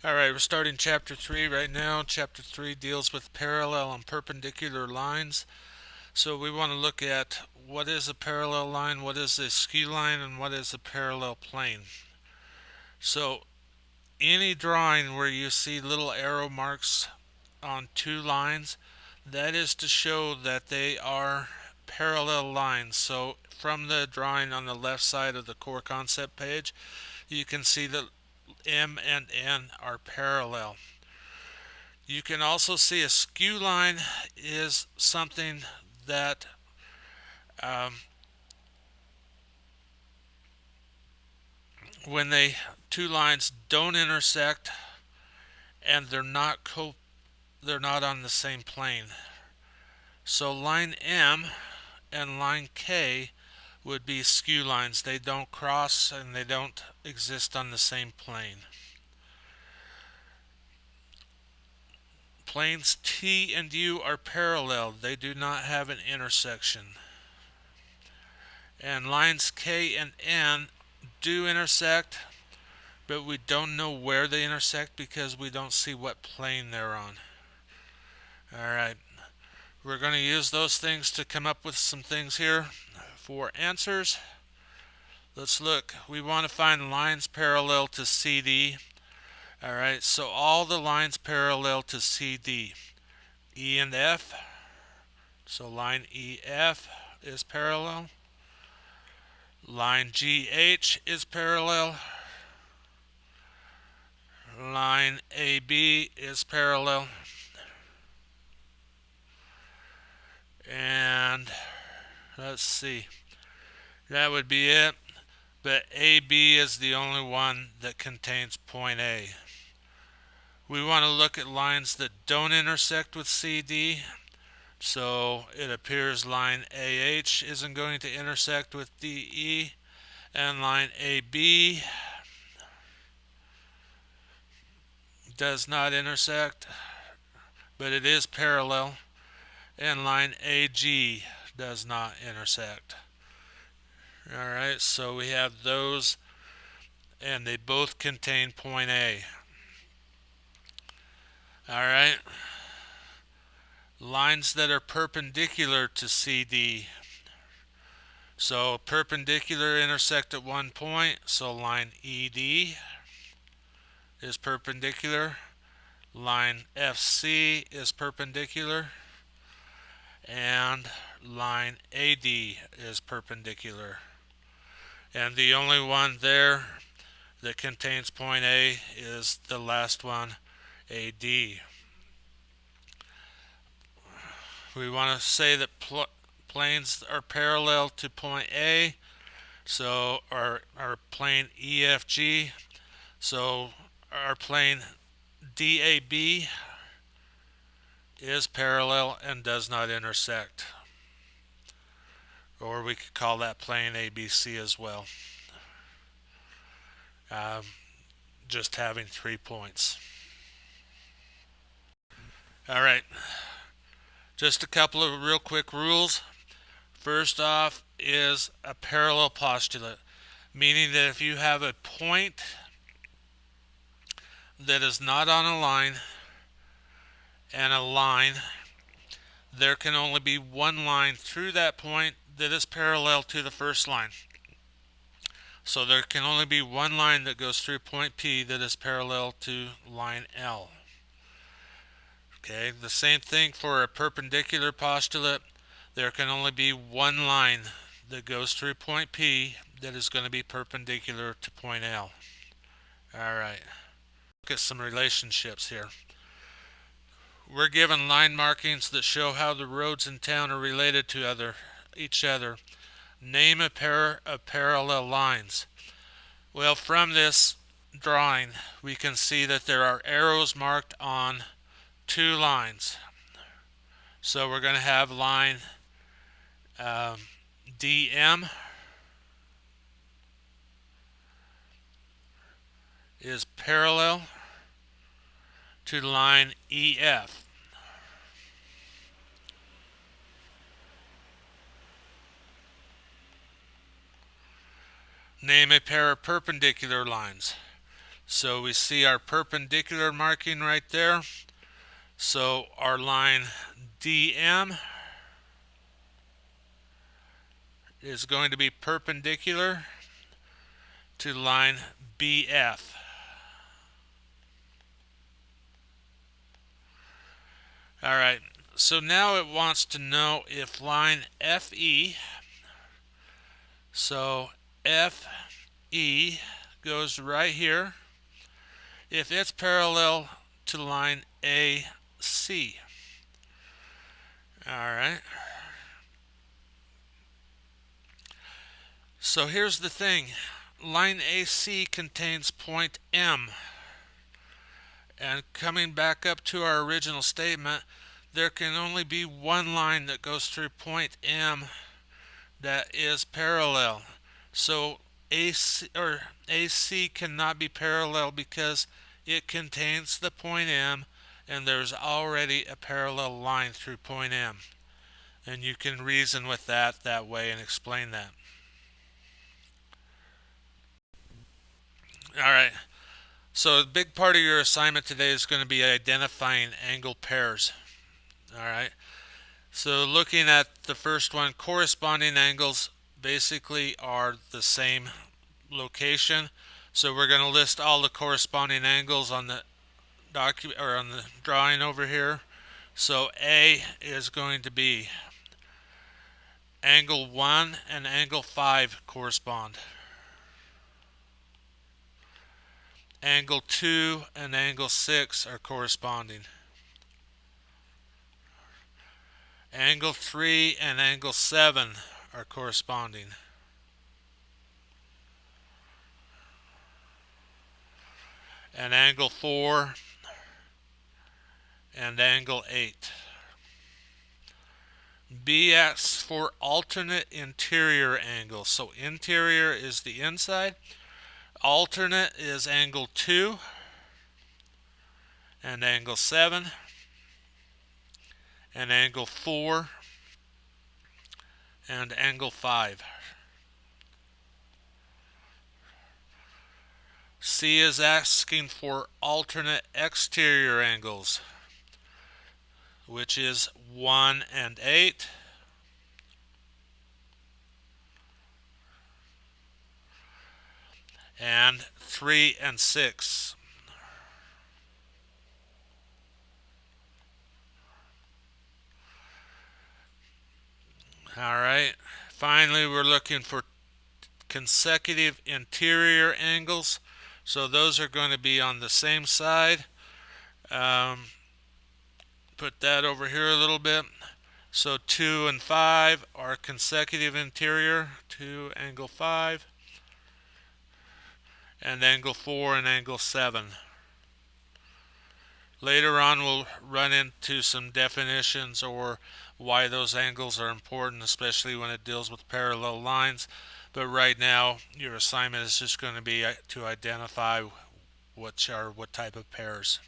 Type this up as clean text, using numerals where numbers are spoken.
Alright, we're starting chapter 3 right now. Chapter 3 deals with parallel and perpendicular lines. So we want to look at what is a parallel line, what is a skew line, and what is a parallel plane. So any drawing where you see little arrow marks on two lines, that is to show that they are parallel lines. So from the drawing on the left side of the core concept page, you can see that M and N are parallel. You can also see a skew line is something that um, when two lines don't intersect and they're not on the same plane. So line M and line K would be skew lines. They don't cross and they don't exist on the same plane. Planes T and U are parallel. They do not have an intersection. And lines K and N do intersect, but we don't know where they intersect because we don't see what plane they're on. Alright, we're going to use those things to come up with some things here for answers. Let's look. We want to find lines parallel to CD. Alright, so all the lines parallel to CD, E and F. So line EF is parallel. Line GH is parallel. Line AB is parallel. And let's see, that would be it. But AB is the only one that contains point A. We want to look at lines that don't intersect with CD. So it appears line AH isn't going to intersect with DE, and line AB does not intersect, but it is parallel, and line AG does not intersect. Alright, so we have those, and they both contain point A. Alright, lines that are perpendicular to CD. So perpendicular intersect at one point, so line ED is perpendicular. Line FC is perpendicular, and line AD is perpendicular. And the only one there that contains point A is the last one, AD. We want to say that planes are parallel to point A, so our plane EFG, so our plane DAB is parallel and does not intersect. Or we could call that plane ABC as well. Um, just having 3 points. Alright, just a couple of real quick rules. First off is a parallel postulate, meaning that if you have a point that is not on a line and a line, there can only be one line through that point that is parallel to the first line. So there can only be one line that goes through point P that is parallel to line L. Okay, the same thing for a perpendicular postulate. There can only be one line that goes through point P that is going to be perpendicular to point L. Alright, look at some relationships here. We're given line markings that show how the roads in town are related to each other. Name a pair of parallel lines. Well, from this drawing, we can see that there are arrows marked on two lines. So we're going to have line DM is parallel to line EF. Name a pair of perpendicular lines. So we see our perpendicular marking right there. So our line DM is going to be perpendicular to line BF. Alright, so now it wants to know if line FE, so FE goes right here, if it's parallel to line AC. Alright, so here's the thing. Line AC contains point M. And coming back up to our original statement, there can only be one line that goes through point M that is parallel. So AC cannot be parallel because it contains the point M and there's already a parallel line through point M. And you can reason with that way and explain that. Alright, so a big part of your assignment today is going to be identifying angle pairs. Alright, so looking at the first one, corresponding angles basically are the same location. So we're going to list all the corresponding angles on the document or on the drawing over here. So A is going to be angle 1 and angle 5 correspond. Angle 2 and angle 6 are corresponding. Angle 3 and angle 7 are corresponding. And angle 4 and angle 8. B asks for alternate interior angles. So interior is the inside. Alternate is angle 2 and angle 7 and angle 4 and angle 5. C is asking for alternate exterior angles, which is 1 and 8 and 3 and 6. Alright, finally we're looking for consecutive interior angles. So those are going to be on the same side. Put that over here a little bit. So 2 and 5 are consecutive interior, 2 angle 5, and angle 4 and angle 7. Later on we'll run into some definitions or why those angles are important, especially when it deals with parallel lines. But right now your assignment is just going to be to identify what type of pairs.